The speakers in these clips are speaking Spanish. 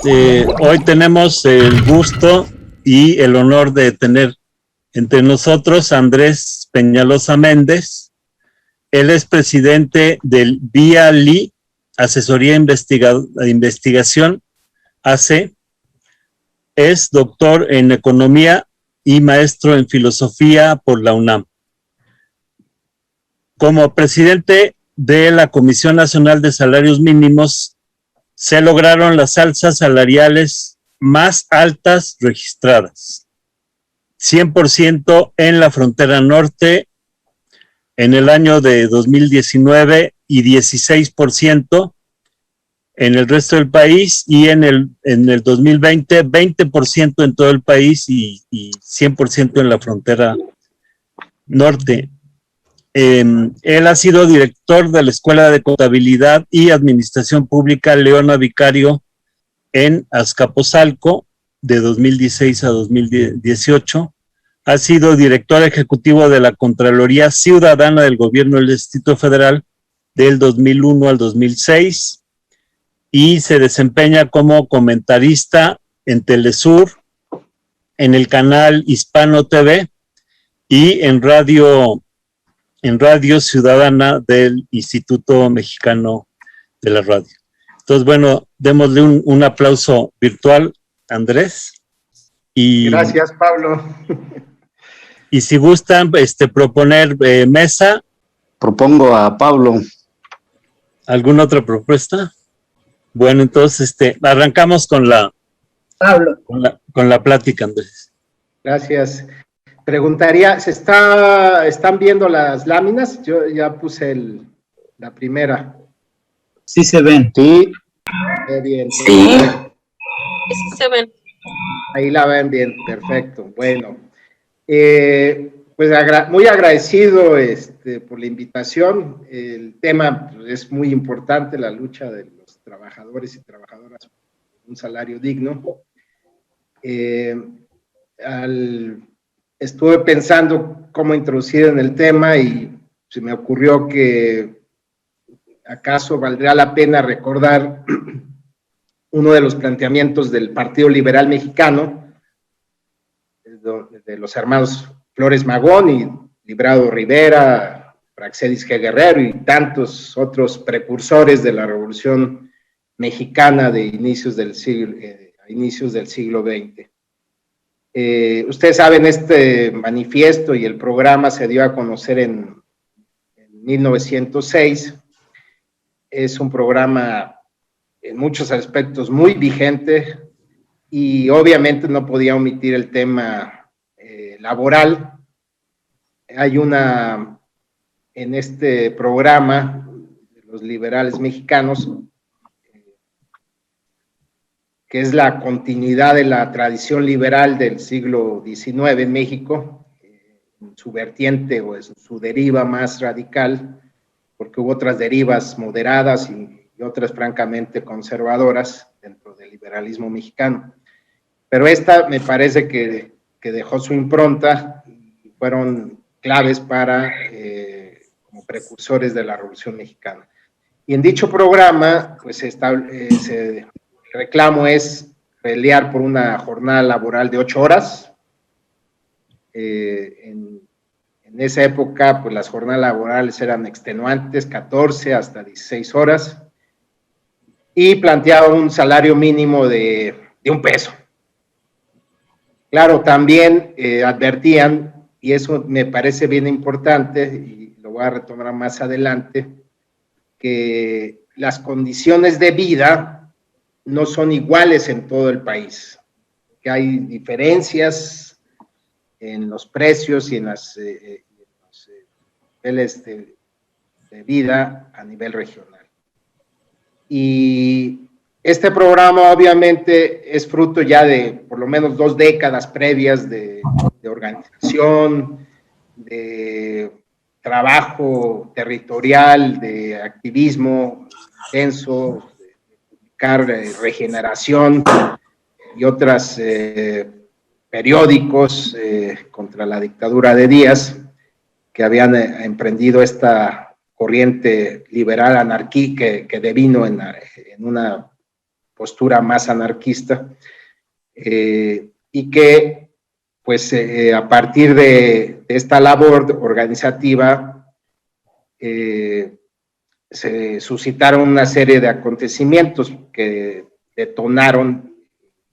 Hoy tenemos el gusto y el honor de tener entre nosotros a Andrés Peñalosa Méndez. Él es presidente del BIALI, Asesoría de Investigación, AC. Es doctor en Economía y maestro en Filosofía por la UNAM. Como presidente de la Comisión Nacional de Salarios Mínimos, se lograron las alzas salariales más altas registradas. 100% en la frontera norte en el año de 2019 y 16% en el resto del país, y en el 2020, 20% en todo el país y 100% en la frontera norte. Él ha sido director de la Escuela de Contabilidad y Administración Pública Leona Vicario en Azcapotzalco de 2016 a 2018. Ha sido director ejecutivo de la Contraloría Ciudadana del Gobierno del Distrito Federal del 2001 al 2006 y se desempeña como comentarista en Telesur, en el canal Hispano TV y en Radio Ciudadana del Instituto Mexicano de la Radio. Entonces, bueno, démosle un aplauso virtual a Andrés. Gracias, Pablo. Y si gustan proponer mesa. Propongo a Pablo. ¿Alguna otra propuesta? Bueno, entonces arrancamos con la plática, Andrés. Gracias. Preguntaría, ¿están viendo las láminas? Yo ya puse la primera. Sí se ven. Sí. Bien. Sí. Sí se ven. Ahí la ven bien, perfecto. Bueno, pues muy agradecido por la invitación. El tema es muy importante, la lucha de los trabajadores y trabajadoras por un salario digno. Estuve pensando cómo introducir en el tema y se me ocurrió que acaso valdría la pena recordar uno de los planteamientos del Partido Liberal Mexicano, de los hermanos Flores Magón y Librado Rivera, Praxedis G. Guerrero y tantos otros precursores de la Revolución Mexicana de inicios del siglo XX. Ustedes saben, este manifiesto y el programa se dio a conocer en 1906. Es un programa en muchos aspectos muy vigente y obviamente no podía omitir el tema laboral. Hay en este programa de los liberales mexicanos, que es la continuidad de la tradición liberal del siglo XIX en México, en su vertiente o en su deriva más radical, porque hubo otras derivas moderadas y otras francamente conservadoras dentro del liberalismo mexicano. Pero esta me parece que dejó su impronta y fueron claves como precursores de la Revolución Mexicana. Y en dicho programa, pues el reclamo es pelear por una jornada laboral de 8 horas. En esa época, pues las jornadas laborales eran extenuantes, 14 hasta 16 horas, y planteaba un salario mínimo de $1. Claro, también advertían, y eso me parece bien importante, y lo voy a retomar más adelante, que las condiciones de vida no son iguales en todo el país, que hay diferencias en los precios y en los niveles de vida a nivel regional. Y este programa obviamente es fruto ya de por lo menos 2 décadas previas de organización, de trabajo territorial, de activismo intenso, regeneración y otros periódicos contra la dictadura de Díaz, que habían emprendido esta corriente liberal anarquí que devino en una postura más anarquista, y que, pues, a partir de esta labor organizativa, se suscitaron una serie de acontecimientos que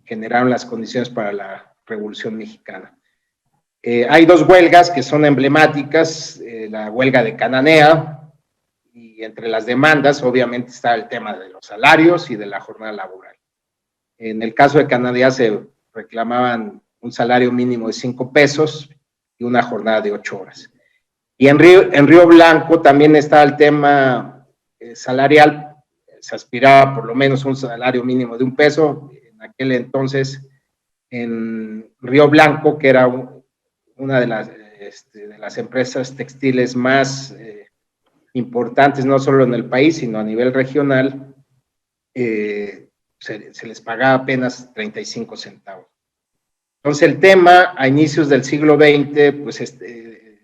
generaron las condiciones para la Revolución Mexicana. Hay dos huelgas que son emblemáticas, la huelga de Cananea, y entre las demandas obviamente está el tema de los salarios y de la jornada laboral. En el caso de Cananea se reclamaban un salario mínimo de 5 pesos y una jornada de 8 horas. Y en Río Blanco también está el tema salarial, se aspiraba por lo menos un salario mínimo de 1 peso. En aquel entonces, en Río Blanco, que era una de las empresas textiles más importantes, no solo en el país, sino a nivel regional, se les pagaba apenas 35 centavos. Entonces, el tema a inicios del siglo XX, pues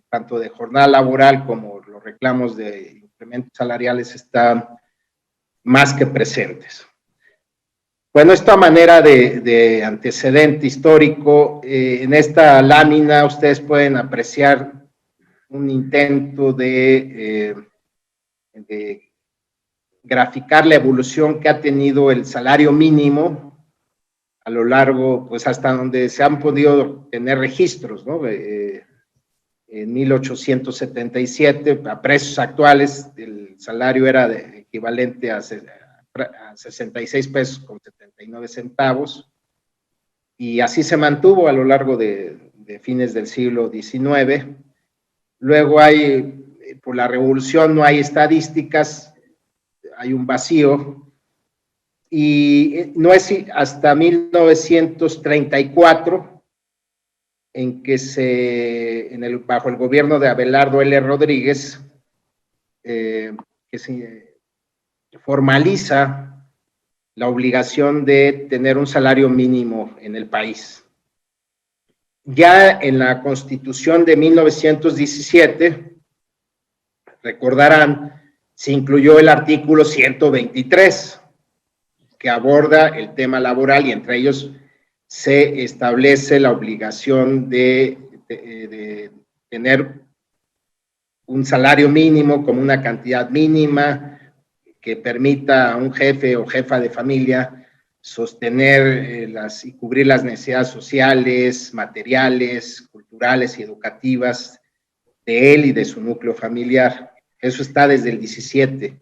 tanto de jornada laboral como los reclamos de incrementos salariales están más que presentes. Bueno, esta manera de antecedente histórico, en esta lámina ustedes pueden apreciar un intento de graficar la evolución que ha tenido el salario mínimo a lo largo, pues hasta donde se han podido tener registros, ¿no? En 1877, a precios actuales, el salario era equivalente a 66 pesos con 79 centavos, y así se mantuvo a lo largo de fines del siglo XIX. Luego por la revolución no hay estadísticas, hay un vacío, y no es hasta 1934 en que bajo el gobierno de Abelardo L. Rodríguez, que se formaliza la obligación de tener un salario mínimo en el país. Ya en la Constitución de 1917, recordarán, se incluyó el artículo 123, que aborda el tema laboral, y entre ellos se establece la obligación de tener un salario mínimo como una cantidad mínima que permita a un jefe o jefa de familia sostener y cubrir las necesidades sociales, materiales, culturales y educativas de él y de su núcleo familiar. Eso está desde el 17,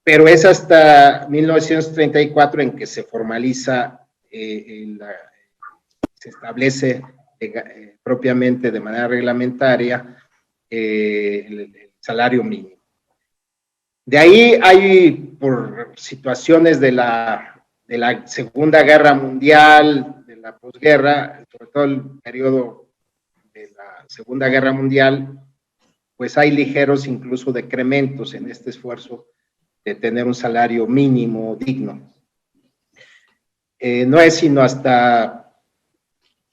pero es hasta 1934 en que se formaliza, se establece propiamente de manera reglamentaria el salario mínimo. De ahí hay, por situaciones de la Segunda Guerra Mundial, de la posguerra, sobre todo el periodo de la Segunda Guerra Mundial, pues hay ligeros incluso decrementos en este esfuerzo de tener un salario mínimo digno. No es sino hasta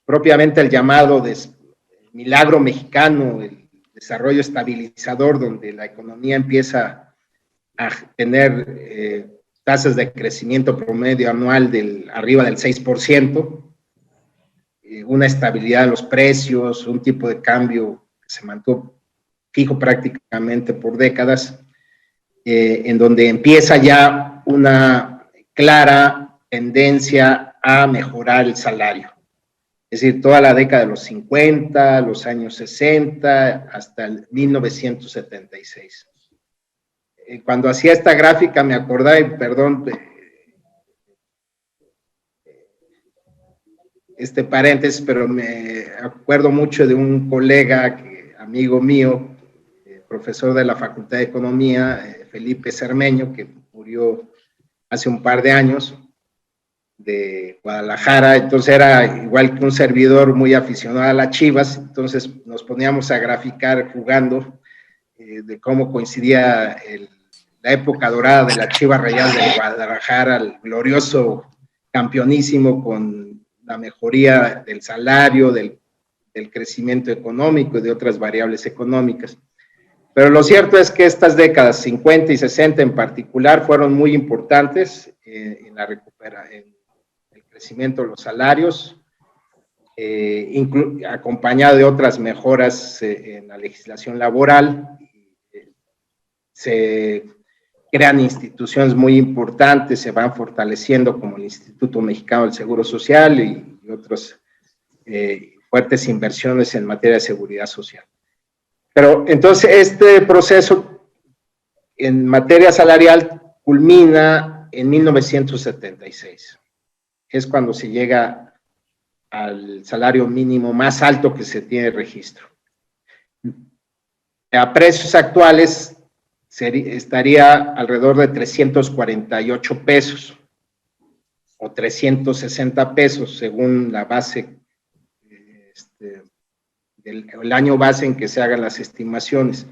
propiamente el llamado milagro mexicano, el desarrollo estabilizador, donde la economía empieza a tener tasas de crecimiento promedio anual arriba del 6%, una estabilidad en los precios, un tipo de cambio que se mantuvo fijo prácticamente por décadas, en donde empieza ya una clara tendencia a mejorar el salario. Es decir, toda la década de los 50, los años 60, hasta el 1976. Cuando hacía esta gráfica me acordaba, y perdón, paréntesis, pero me acuerdo mucho de un colega, amigo mío, profesor de la Facultad de Economía, Felipe Cermeño, que murió hace un par de años, de Guadalajara. Entonces era igual que un servidor muy aficionado a las Chivas, entonces nos poníamos a graficar jugando de cómo coincidía la época dorada de la Chivas Rayadas de Guadalajara, el glorioso campeonísimo, con la mejoría del salario, del crecimiento económico y de otras variables económicas. Pero lo cierto es que estas décadas, 50 y 60 en particular, fueron muy importantes en el crecimiento de los salarios, acompañado de otras mejoras en la legislación laboral. Se crean instituciones muy importantes, se van fortaleciendo como el Instituto Mexicano del Seguro Social y otras fuertes inversiones en materia de seguridad social. Pero entonces este proceso en materia salarial culmina en 1976. Es cuando se llega al salario mínimo más alto que se tiene registro. A precios actuales estaría alrededor de 348 pesos o 360 pesos según la base, el año base en que se hagan las estimaciones.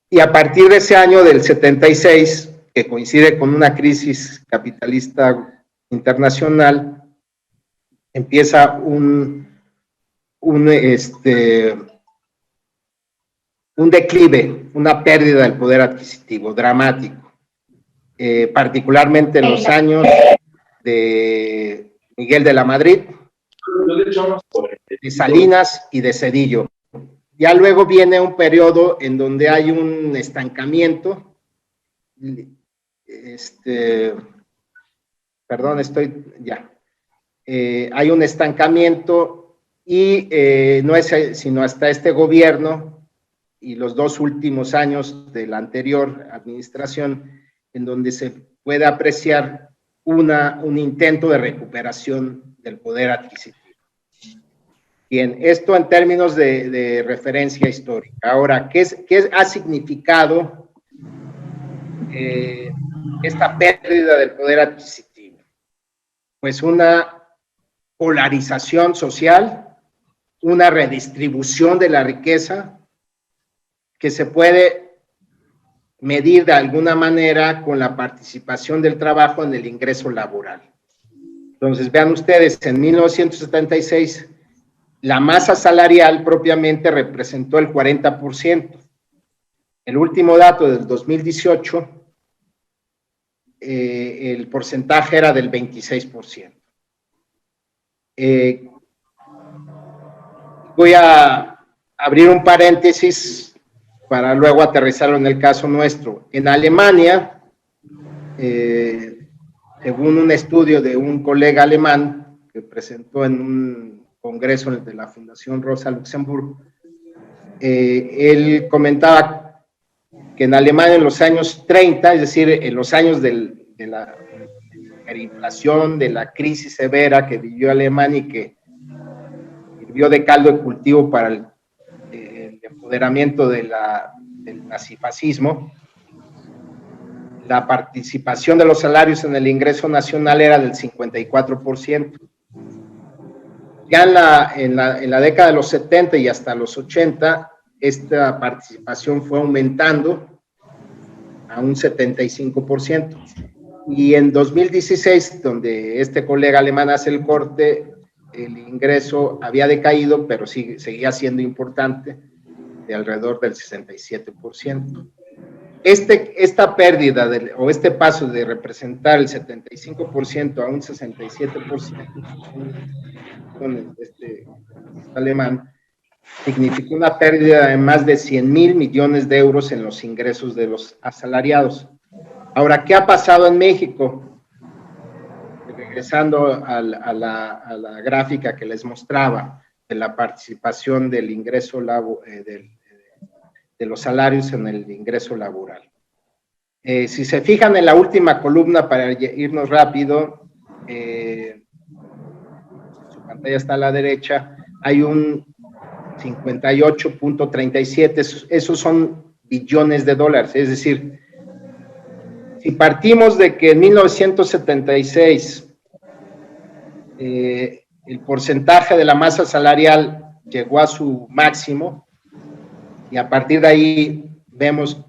Y a partir de ese año del 76, que coincide con una crisis capitalista internacional, empieza un declive, una pérdida del poder adquisitivo dramático, particularmente en los años de Miguel de la Madrid, de Salinas y de Zedillo. Ya luego viene un periodo en donde hay un estancamiento, hay un estancamiento y no es sino hasta este gobierno y los 2 últimos años de la anterior administración en donde se puede apreciar un intento de recuperación del poder adquisitivo. Bien, esto en términos de referencia histórica. Ahora, ¿qué ha significado esta pérdida del poder adquisitivo? Pues una polarización social, una redistribución de la riqueza que se puede medir de alguna manera con la participación del trabajo en el ingreso laboral. Entonces, vean ustedes, en 1976, la masa salarial propiamente representó el 40%. El último dato del 2018, el porcentaje era del 26%. Voy a abrir un paréntesis para luego aterrizarlo en el caso nuestro. En Alemania, según un estudio de un colega alemán que presentó en un congreso de la Fundación Rosa Luxemburg, él comentaba que en Alemania en los años 30, es decir, en los años de la inflación, de la crisis severa que vivió Alemania y que sirvió de caldo de cultivo para el empoderamiento del nazifascismo, la participación de los salarios en el ingreso nacional era del 54%. Ya en la década de los 70 y hasta los 80, esta participación fue aumentando a un 75%. Y en 2016, donde este colega alemán hace el corte, el ingreso había decaído, pero seguía siendo importante, de alrededor del 67%. Esta pérdida o este paso de representar el 75% a un 67% con este alemán significó una pérdida de más de 100,000 millones de euros en los ingresos de los asalariados. Ahora, ¿qué ha pasado en México? Regresando a la gráfica que les mostraba de la participación del ingreso de los salarios en el ingreso laboral. Si se fijan en la última columna, para irnos rápido, su pantalla está a la derecha, hay un 58.37, esos son billones de dólares, es decir, si partimos de que en 1976 el porcentaje de la masa salarial llegó a su máximo, y a partir de ahí vemos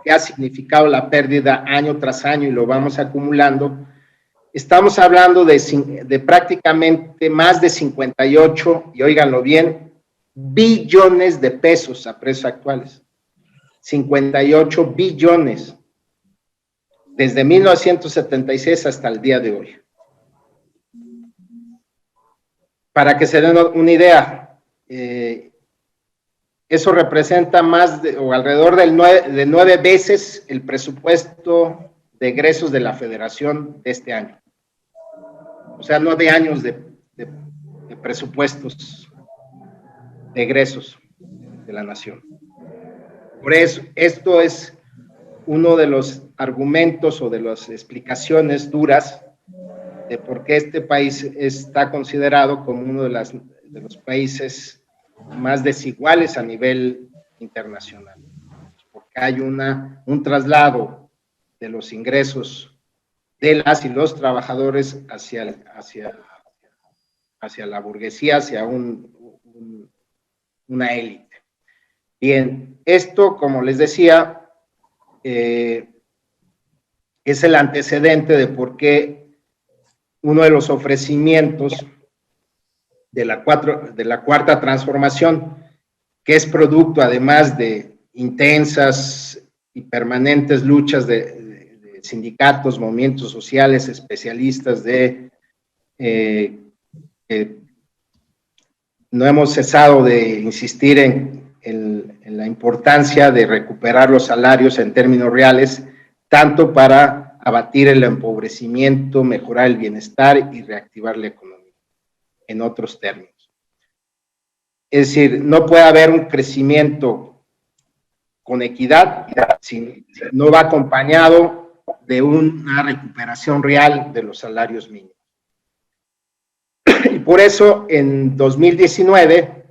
qué ha significado la pérdida año tras año y lo vamos acumulando, estamos hablando de prácticamente más de 58, y óiganlo bien, billones de pesos a precios actuales. 58 billones. Desde 1976 hasta el día de hoy. Para que se den una idea, eso representa más o alrededor de 9 veces el presupuesto de egresos de la Federación de este año. O sea, 9 años de presupuestos de egresos de la nación. Por eso, esto es uno de los argumentos o de las explicaciones duras de por qué este país está considerado como uno de los países más desiguales a nivel internacional. Porque hay un traslado de los ingresos de las y los trabajadores hacia la burguesía, hacia una élite. Bien, esto, como les decía, es el antecedente de por qué uno de los ofrecimientos de la cuarta transformación, que es producto además de intensas y permanentes luchas de sindicatos, movimientos sociales, especialistas no hemos cesado de insistir en la importancia de recuperar los salarios en términos reales, tanto para abatir el empobrecimiento, mejorar el bienestar y reactivar la economía, en otros términos. Es decir, no puede haber un crecimiento con equidad si no va acompañado de una recuperación real de los salarios mínimos. Y por eso, en 2019,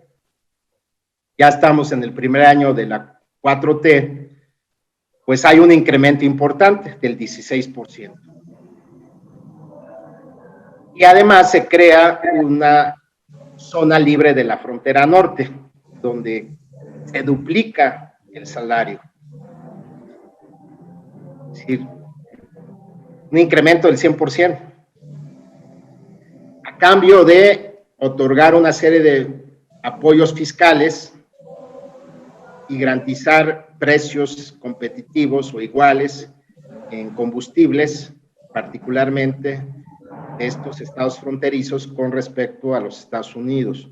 ya estamos en el primer año de la 4T, pues hay un incremento importante del 16%. Y además se crea una zona libre de la frontera norte, donde se duplica el salario. Es decir, un incremento del 100%. A cambio de otorgar una serie de apoyos fiscales y garantizar precios competitivos o iguales en combustibles, particularmente de estos estados fronterizos con respecto a los Estados Unidos.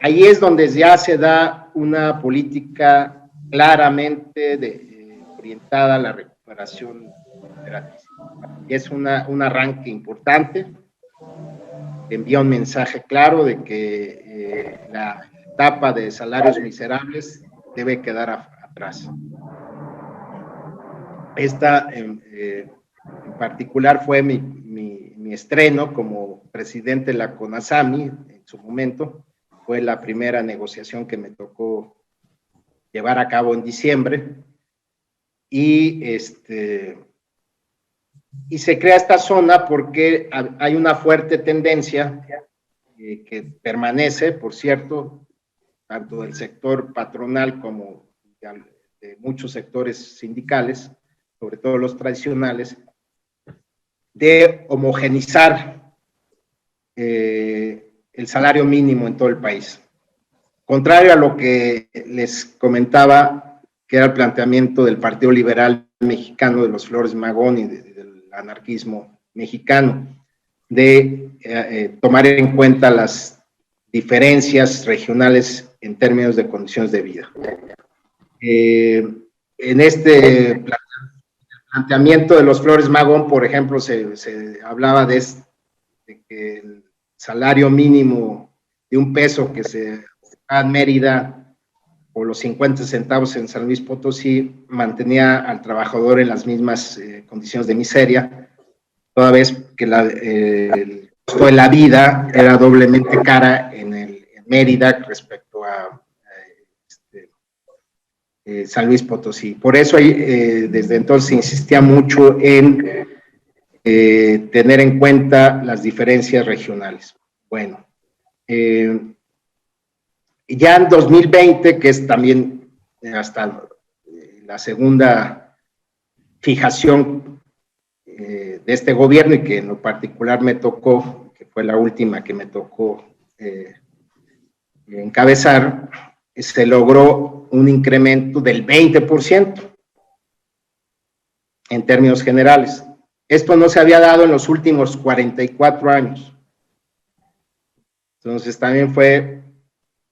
Ahí es donde ya se da una política claramente orientada a la recuperación operativa. Y es un arranque importante, envía un mensaje claro de que la etapa de salarios miserables debe quedar atrás. Esta en particular fue mi estreno como presidente de la CONASAMI en su momento. Fue la primera negociación que me tocó llevar a cabo en diciembre. Y se crea esta zona porque hay una fuerte tendencia que permanece, por cierto, tanto del sector patronal como de muchos sectores sindicales, sobre todo los tradicionales, de homogenizar el salario mínimo en todo el país. Contrario a lo que les comentaba, que era el planteamiento del Partido Liberal Mexicano, de los Flores Magón y del anarquismo mexicano, de tomar en cuenta las diferencias regionales en términos de condiciones de vida. En este planteamiento de los Flores Magón, por ejemplo, se hablaba de que el salario mínimo de $1 que se da en Mérida o los 50 centavos en San Luis Potosí mantenía al trabajador en las mismas condiciones de miseria, toda vez que el costo de la vida era doblemente cara en Mérida respecto a San Luis Potosí. Por eso desde entonces se insistía mucho en tener en cuenta las diferencias regionales. Bueno, ya en 2020, que es también hasta la segunda fijación de este gobierno y que en lo particular me tocó, que fue la última que me tocó encabezar, se logró un incremento del 20% en términos generales. Esto no se había dado en los últimos 44 años. Entonces también fue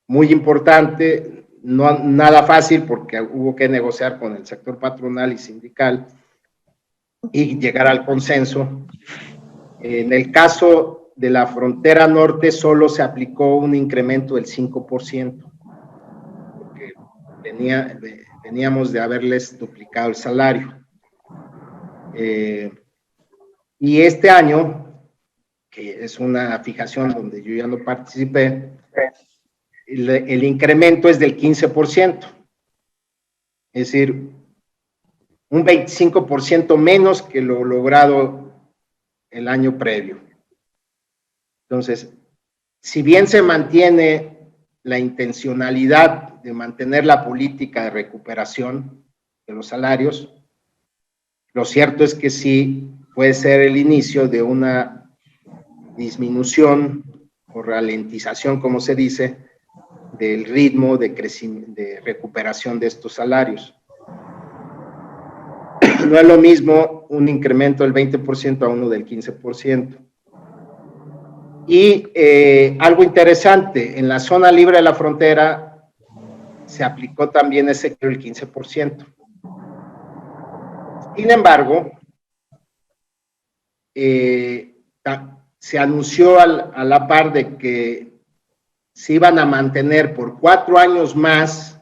muy importante, no nada fácil porque hubo que negociar con el sector patronal y sindical y llegar al consenso. En el caso de la frontera norte solo se aplicó un incremento del 5%, porque veníamos de haberles duplicado el salario. Y este año, que es una fijación donde yo ya no participé, el incremento es del 15%, es decir, un 25% menos que lo logrado el año previo. Entonces, si bien se mantiene la intencionalidad de mantener la política de recuperación de los salarios, lo cierto es que sí puede ser el inicio de una disminución o ralentización, como se dice, del ritmo de crecimiento, de recuperación de estos salarios. No es lo mismo un incremento del 20% a uno del 15%. Y algo interesante, en la zona libre de la frontera se aplicó también ese el 15%. Sin embargo, se anunció a la par de que se iban a mantener por 4 años más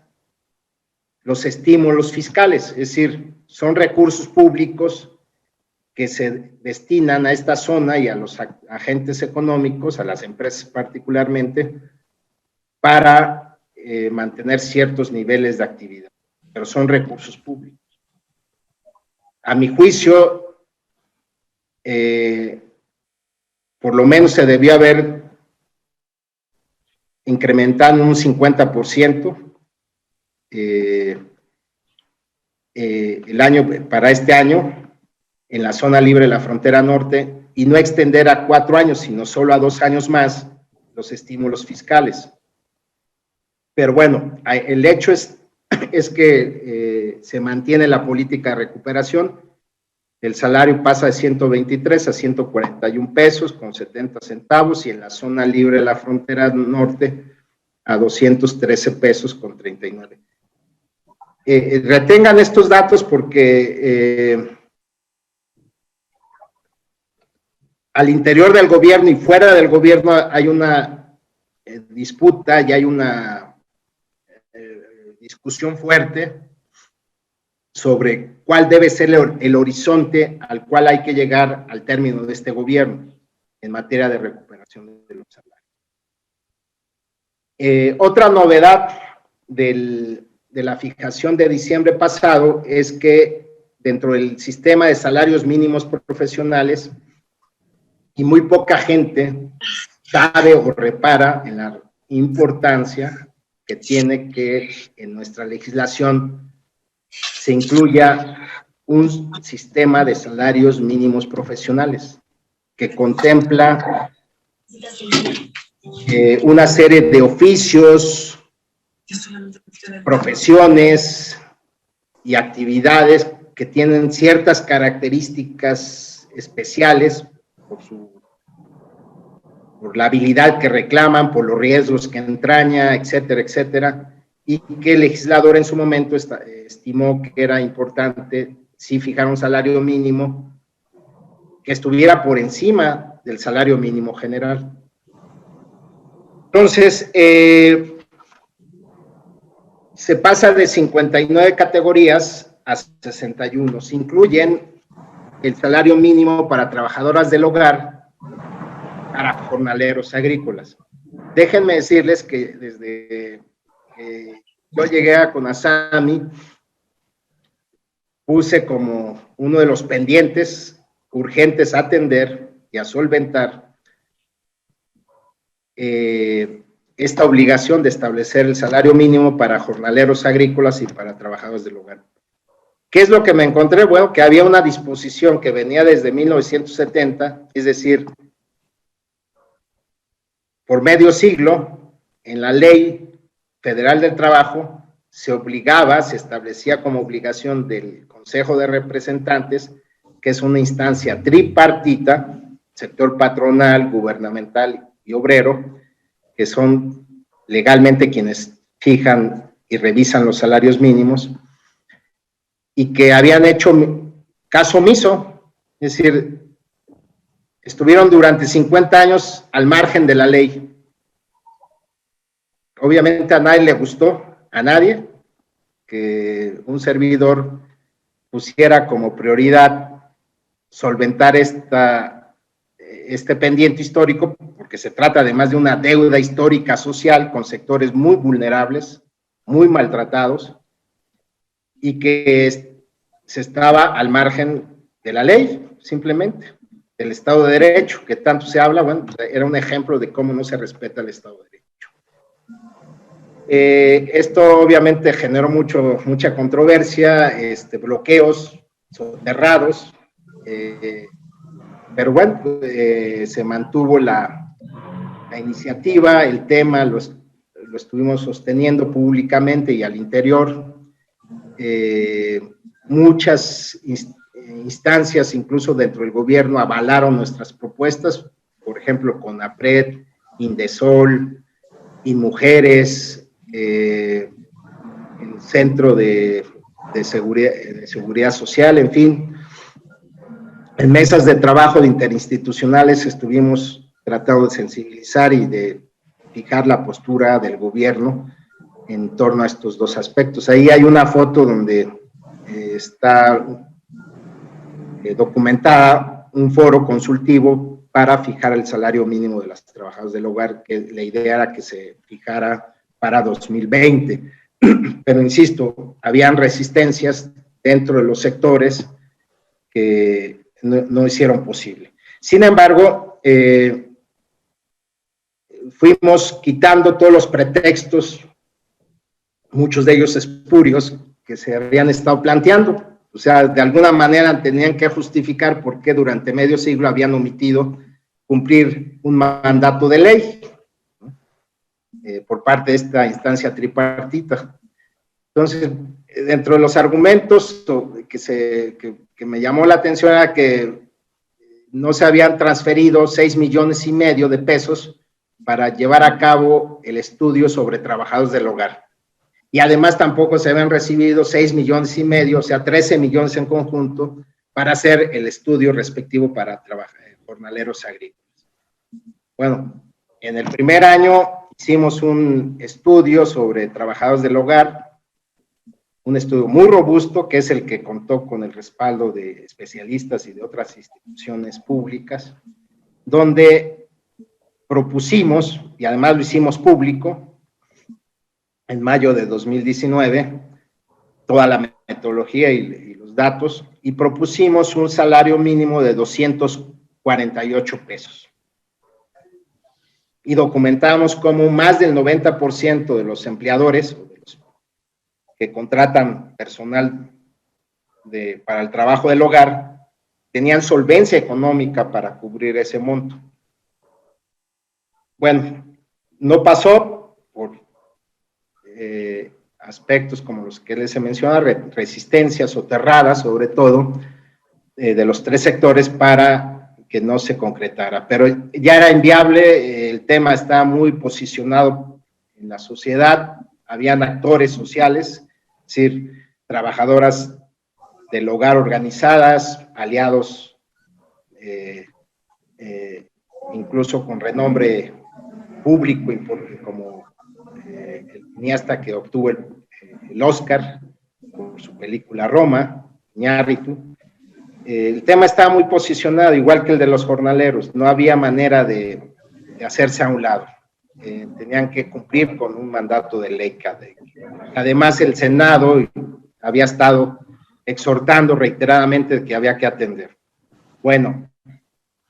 los estímulos fiscales, es decir, son recursos públicos que se destinan a esta zona y a los agentes económicos, a las empresas particularmente, para mantener ciertos niveles de actividad, pero son recursos públicos. A mi juicio, por lo menos se debió haber incrementado un 50% para este año en la zona libre de la frontera norte y no extender a 4 años, sino solo a 2 años más los estímulos fiscales. Pero bueno, el hecho es que se mantiene la política de recuperación. El salario pasa de 123 a 141 pesos con 70 centavos y en la zona libre de la frontera norte a 213 pesos con 39. Retengan estos datos porque al interior del gobierno y fuera del gobierno hay una disputa y hay una discusión fuerte sobre cuál debe ser el horizonte al cual hay que llegar al término de este gobierno en materia de recuperación de los salarios. Otra novedad de la fijación de diciembre pasado es que dentro del sistema de salarios mínimos profesionales, y muy poca gente sabe o repara en la importancia que tiene que en nuestra legislación se incluya un sistema de salarios mínimos profesionales que contempla una serie de oficios, profesiones y actividades que tienen ciertas características especiales por la habilidad que reclaman, por los riesgos que entraña, etcétera, etcétera, y que el legislador en su momento estimó que era importante sí fijar un salario mínimo que estuviera por encima del salario mínimo general. Entonces, se pasa de 59 categorías a 61. Se incluyen el salario mínimo para trabajadoras del hogar, para jornaleros agrícolas. Déjenme decirles que desde que yo llegué a CONASAMI, puse como uno de los pendientes urgentes a atender y a solventar esta obligación de establecer el salario mínimo para jornaleros agrícolas y para trabajadores del hogar. ¿Qué es lo que me encontré? Bueno, que había una disposición que venía desde 1970, es decir, por medio siglo, en la Ley Federal del Trabajo se establecía como obligación del Consejo de Representantes, que es una instancia tripartita, sector patronal, gubernamental y obrero, que son legalmente quienes fijan y revisan los salarios mínimos, y que habían hecho caso omiso, es decir, estuvieron durante 50 años al margen de la ley. Obviamente a nadie le gustó, a nadie, que un servidor pusiera como prioridad solventar este pendiente histórico, porque se trata además de una deuda histórica social con sectores muy vulnerables, muy maltratados, y que se estaba al margen de la ley, simplemente, del Estado de Derecho, que tanto se habla. Bueno, era un ejemplo de cómo no se respeta el Estado de Derecho. Esto obviamente generó mucha controversia, bloqueos soterrados, pero bueno, se mantuvo la iniciativa, el tema lo estuvimos sosteniendo públicamente y al interior. Muchas instancias, incluso dentro del gobierno, avalaron nuestras propuestas, por ejemplo, CONAPRED, Indesol, InMujeres, el Centro de Seguridad Social, en fin. En mesas de trabajo de interinstitucionales estuvimos tratando de sensibilizar y de fijar la postura del gobierno en torno a estos dos aspectos. Ahí hay una foto donde está documentada un foro consultivo para fijar el salario mínimo de las trabajadoras del hogar, que la idea era que se fijara para 2020. Pero insisto, habían resistencias dentro de los sectores que no hicieron posible. Sin embargo, fuimos quitando todos los pretextos, muchos de ellos espurios, que se habían estado planteando. O sea, de alguna manera tenían que justificar por qué durante medio siglo habían omitido cumplir un mandato de ley, ¿no? Por parte de esta instancia tripartita. Entonces, dentro de los argumentos que me llamó la atención era que no se habían transferido 6,5 millones de pesos para llevar a cabo el estudio sobre trabajadores del hogar. Y además tampoco se habían recibido 6,5 millones, o sea, 13 millones en conjunto, para hacer el estudio respectivo para jornaleros agrícolas. Bueno, en el primer año hicimos un estudio sobre trabajadores del hogar, un estudio muy robusto, que es el que contó con el respaldo de especialistas y de otras instituciones públicas, donde propusimos, y además lo hicimos público, en mayo de 2019, toda la metodología y los datos, y propusimos un salario mínimo de 248 pesos. Y documentamos cómo más del 90% de los empleadores que contratan personal para el trabajo del hogar tenían solvencia económica para cubrir ese monto. Bueno, no pasó por aspectos como los que les he mencionado, resistencias soterradas, sobre todo, de los tres sectores para que no se concretara. Pero ya era inviable, el tema está muy posicionado en la sociedad, habían actores sociales, es decir, trabajadoras del hogar organizadas, aliados, incluso con renombre público, como el cineasta que obtuvo el Oscar por su película Roma, Iñárritu. El tema estaba muy posicionado, igual que el de los jornaleros, no había manera de hacerse a un lado. Tenían que cumplir con un mandato de ley. Además, el Senado había estado exhortando reiteradamente que había que atender. Bueno,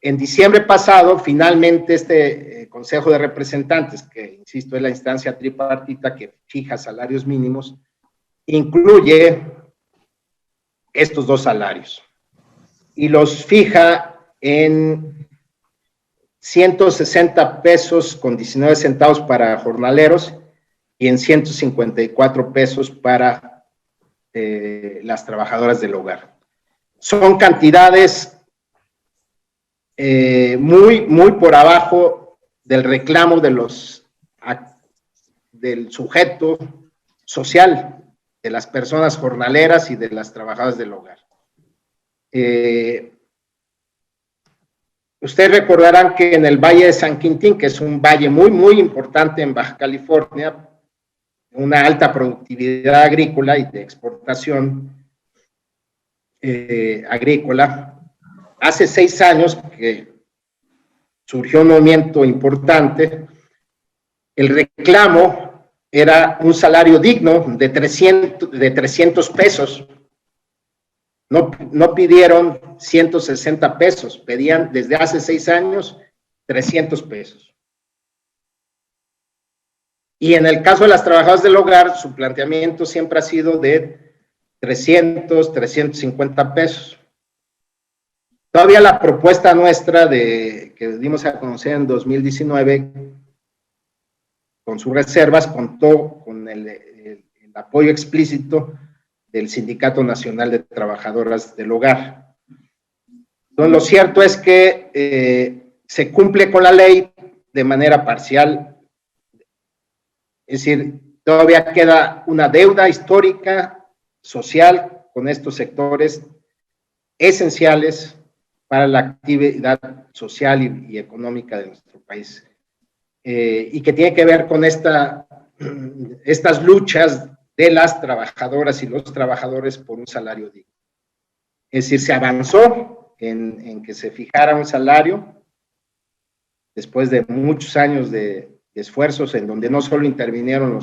en diciembre pasado, finalmente este Consejo de Representantes, que insisto es la instancia tripartita que fija salarios mínimos, incluye estos dos salarios y los fija en 160 pesos con 19 centavos para jornaleros y en 154 pesos para las trabajadoras del hogar. Son cantidades muy por abajo del reclamo del sujeto social, de las personas jornaleras y de las trabajadoras del hogar. Ustedes recordarán que en el Valle de San Quintín, que es un valle muy importante en Baja California, una alta productividad agrícola y de exportación agrícola, hace 6 años que surgió un movimiento importante. El reclamo era un salario digno de 300 pesos. No pidieron 160 pesos, pedían desde hace 6 años 300 pesos. Y en el caso de las trabajadoras del hogar, su planteamiento siempre ha sido de 300, 350 pesos. Todavía la propuesta nuestra que dimos a conocer en 2019, con sus reservas, contó con el apoyo explícito del Sindicato Nacional de Trabajadoras del Hogar. Entonces, lo cierto es que se cumple con la ley de manera parcial, es decir, todavía queda una deuda histórica, social, con estos sectores esenciales para la actividad social y económica de nuestro país, y que tiene que ver con estas luchas de las trabajadoras y los trabajadores por un salario digno. Es decir, se avanzó en que se fijara un salario después de muchos años de esfuerzos en donde no solo intervinieron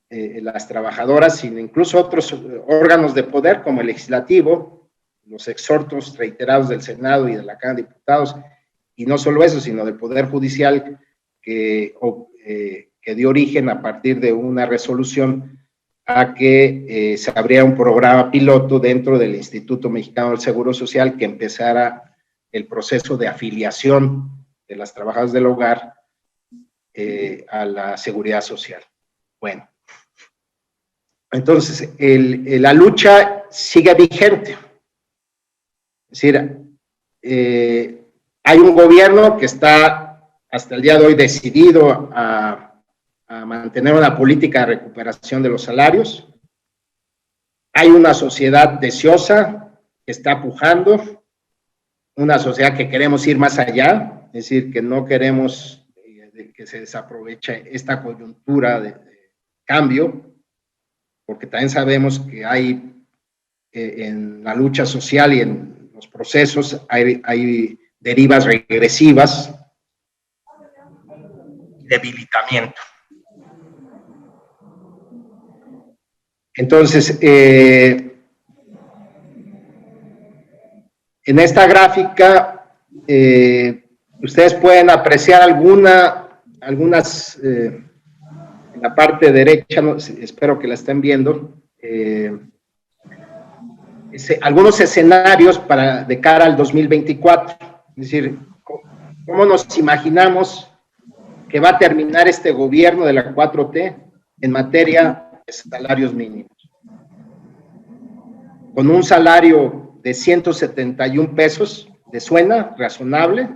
las trabajadoras, sino incluso otros órganos de poder como el legislativo, los exhortos reiterados del Senado y de la Cámara de Diputados, y no solo eso, sino del Poder Judicial que dio origen a partir de una resolución a que se abriera un programa piloto dentro del Instituto Mexicano del Seguro Social, que empezara el proceso de afiliación de las trabajadoras del hogar a la seguridad social. Bueno, entonces la lucha sigue vigente. Es decir, hay un gobierno que está hasta el día de hoy decidido a mantener una política de recuperación de los salarios. Hay una sociedad deseosa que está pujando, una sociedad que queremos ir más allá, es decir, que no queremos que se desaproveche esta coyuntura de cambio, porque también sabemos que hay en la lucha social y en los procesos hay derivas regresivas, debilitamiento. Entonces, en esta gráfica, ustedes pueden apreciar algunas, en la parte derecha, espero que la estén viendo, algunos escenarios de cara al 2024, es decir, cómo nos imaginamos que va a terminar este gobierno de la 4T en materia de salarios mínimos. Con un salario de 171 pesos, ¿le suena razonable?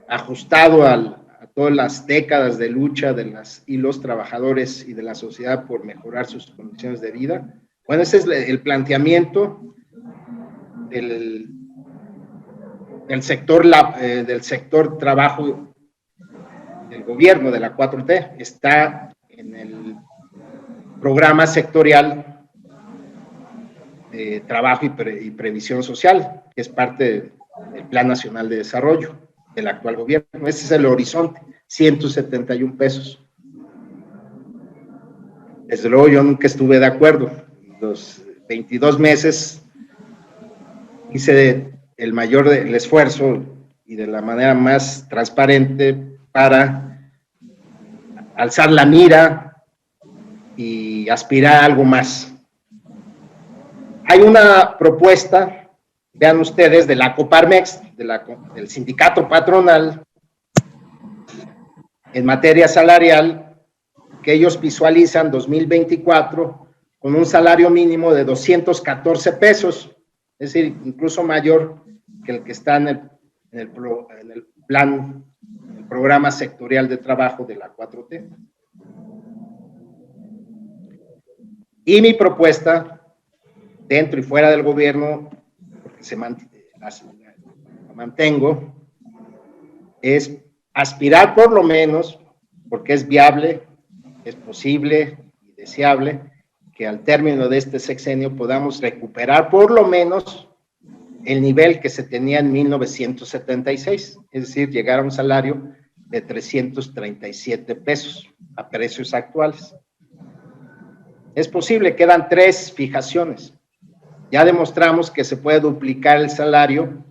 Ajustado a todas las décadas de lucha de los trabajadores y de la sociedad por mejorar sus condiciones de vida. Bueno, ese es el planteamiento del sector trabajo del gobierno de la 4T. Está en el programa sectorial de trabajo y previsión social, que es parte del Plan Nacional de Desarrollo del actual gobierno. Ese es el horizonte, 171 pesos. Desde luego yo nunca estuve de acuerdo. Los 22 meses hice el esfuerzo y de la manera más transparente para alzar la mira y aspirar a algo más. Hay una propuesta vean ustedes, de la Coparmex, del sindicato patronal, en materia salarial, que ellos visualizan 2024 con un salario mínimo de 214 pesos, es decir, incluso mayor que el que está en el plan, el programa sectorial de trabajo de la 4T. Y mi propuesta, dentro y fuera del gobierno, porque la mantengo, es aspirar por lo menos, porque es viable, es posible y deseable, que al término de este sexenio podamos recuperar por lo menos el nivel que se tenía en 1976, es decir, llegar a un salario de 337 pesos a precios actuales. Es posible, quedan 3 fijaciones. Ya demostramos que se puede duplicar el salario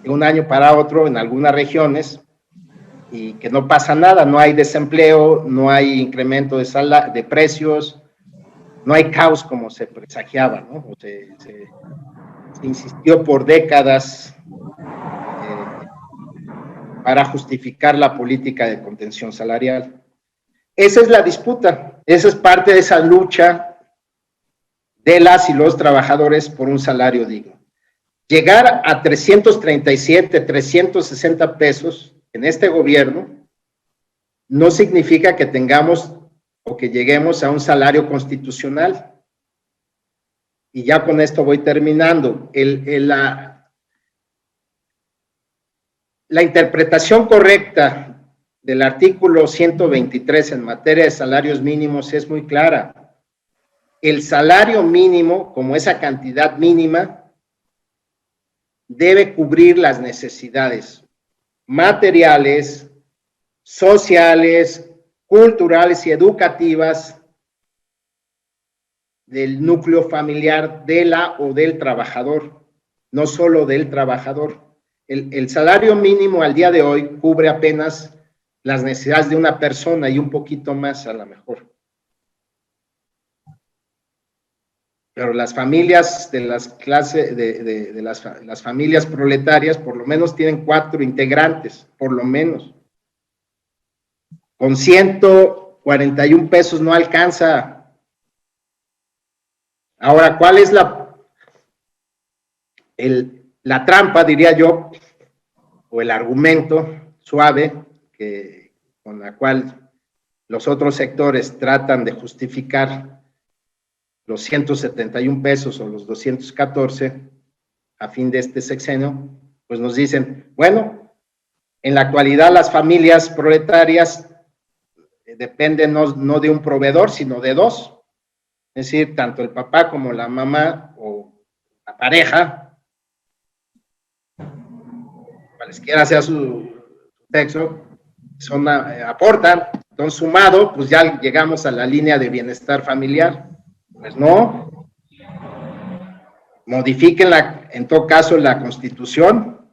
de un año para otro en algunas regiones y que no pasa nada, no hay desempleo, no hay incremento de precios, no hay caos como se presagiaba, ¿no? Se insistió por décadas para justificar la política de contención salarial. Esa es la disputa, esa es parte de esa lucha de las y los trabajadores por un salario digno. Llegar a 337, 360 pesos en este gobierno no significa que tengamos o que lleguemos a un salario constitucional. Y ya con esto voy terminando. La interpretación correcta del artículo 123 en materia de salarios mínimos es muy clara. El salario mínimo, como esa cantidad mínima, debe cubrir las necesidades materiales, sociales, culturales y educativas del núcleo familiar de la o del trabajador, no solo del trabajador. El salario mínimo al día de hoy cubre apenas las necesidades de una persona y un poquito más a lo mejor. Pero las familias de las clases, las familias proletarias, por lo menos tienen 4 integrantes, por lo menos. Con 141 pesos no alcanza. Ahora, ¿cuál es la trampa, diría yo, o el argumento suave con la cual los otros sectores tratan de justificar los 171 pesos o los 214 a fin de este sexenio? Pues nos dicen, bueno, en la actualidad las familias proletarias dependen no de un proveedor, sino de 2. Es decir, tanto el papá como la mamá o la pareja, cualesquiera sea su sexo, aportan. Entonces, sumado, pues ya llegamos a la línea de bienestar familiar. Pues no. Modifiquen en todo caso la Constitución.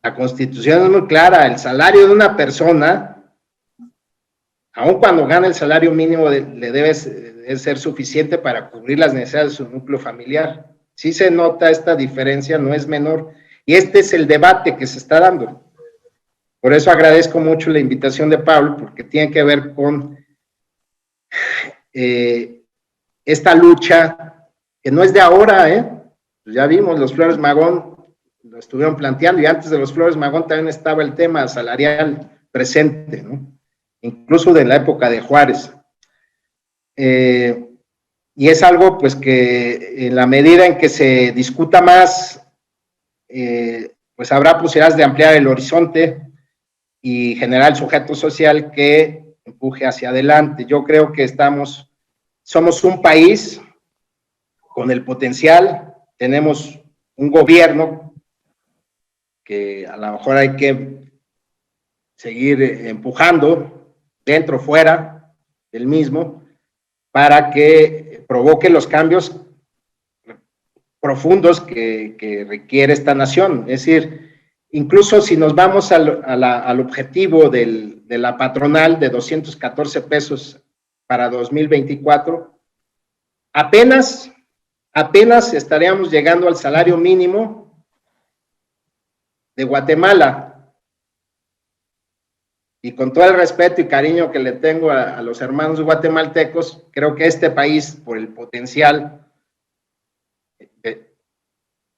La Constitución es muy clara. El salario de una persona, aun cuando gane el salario mínimo, le debe ser suficiente para cubrir las necesidades de su núcleo familiar. Sí se nota esta diferencia, no es menor. Y este es el debate que se está dando. Por eso agradezco mucho la invitación de Pablo, porque tiene que ver con esta lucha, que no es de ahora, pues ya vimos, los Flores Magón lo estuvieron planteando, y antes de los Flores Magón también estaba el tema salarial presente, ¿no? Incluso de la época de Juárez. Y es algo, pues, que en la medida en que se discuta más, pues habrá posibilidades de ampliar el horizonte y generar el sujeto social que empuje hacia adelante. Yo creo que somos un país con el potencial, tenemos un gobierno que a lo mejor hay que seguir empujando dentro, fuera del mismo, para que provoque los cambios profundos que requiere esta nación. Es decir, incluso si nos vamos al objetivo de la patronal de 214 pesos para 2024, apenas apenas estaríamos llegando al salario mínimo de Guatemala. Y con todo el respeto y cariño que le tengo a los hermanos guatemaltecos, creo que este país, por el potencial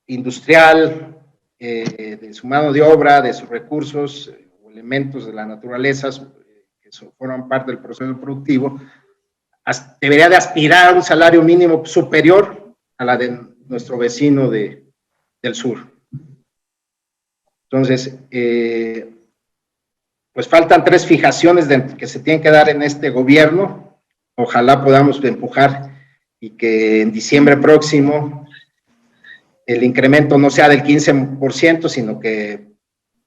industrial, de su mano de obra, de sus recursos, elementos de la naturaleza que forman parte del proceso productivo, debería de aspirar a un salario mínimo superior a la de nuestro vecino del sur. Entonces, pues faltan 3 fijaciones que se tienen que dar en este gobierno. Ojalá podamos empujar y que en diciembre próximo el incremento no sea del 15%, sino que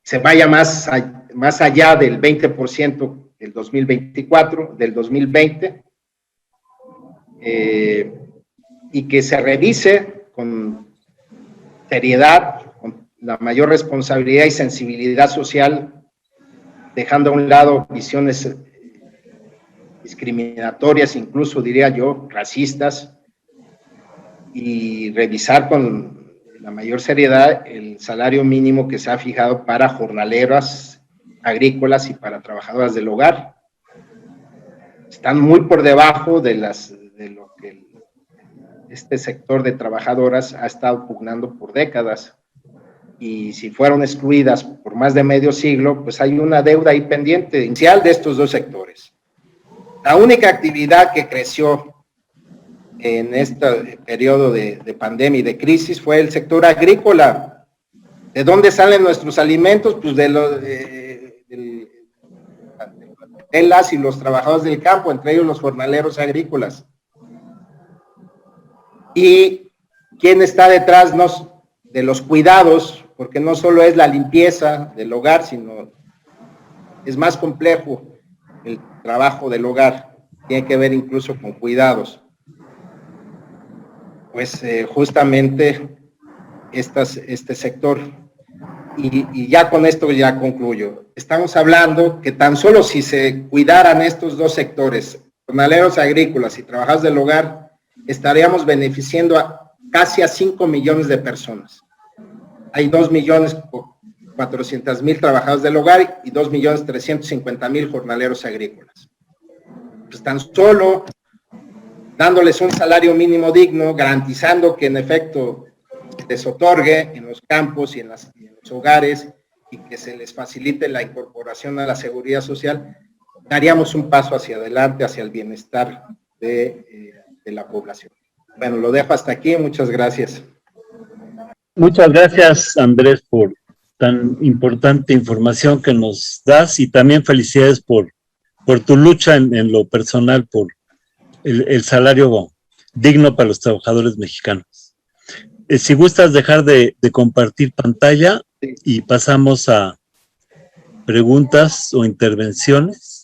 se vaya más allá del 20% del 2024, del 2020, y que se revise con seriedad, con la mayor responsabilidad y sensibilidad social, dejando a un lado visiones discriminatorias, incluso diría yo, racistas, y revisar con la mayor seriedad el salario mínimo que se ha fijado para jornaleras agrícolas y para trabajadoras del hogar. Están muy por debajo de lo que este sector de trabajadoras ha estado pugnando por décadas. Y si fueron excluidas por más de medio siglo, pues hay una deuda ahí pendiente inicial de estos dos sectores. La única actividad que creció en este periodo de pandemia y de crisis fue el sector agrícola. ¿De dónde salen nuestros alimentos? Pues de las y los trabajadores del campo, entre ellos los jornaleros agrícolas. ¿Y quién está detrás de los cuidados? Porque no solo es la limpieza del hogar, sino es más complejo el trabajo del hogar. Tiene que ver incluso con cuidados. Pues justamente este sector. Y ya con esto ya concluyo. Estamos hablando que tan solo si se cuidaran estos dos sectores, jornaleros agrícolas y trabajadores del hogar, estaríamos beneficiando casi a 5 millones de personas. Hay 2.400.000 trabajadores del hogar y 2.350.000 jornaleros agrícolas. Pues tan solo dándoles un salario mínimo digno, garantizando que en efecto les otorgue en los campos y en los hogares y que se les facilite la incorporación a la seguridad social, daríamos un paso hacia adelante, hacia el bienestar de la población. Bueno, lo dejo hasta aquí. Muchas gracias. Muchas gracias, Andrés, por tan importante información que nos das y también felicidades por tu lucha en lo personal por el salario digno para los trabajadores mexicanos. Si gustas dejar de compartir pantalla y pasamos a preguntas o intervenciones.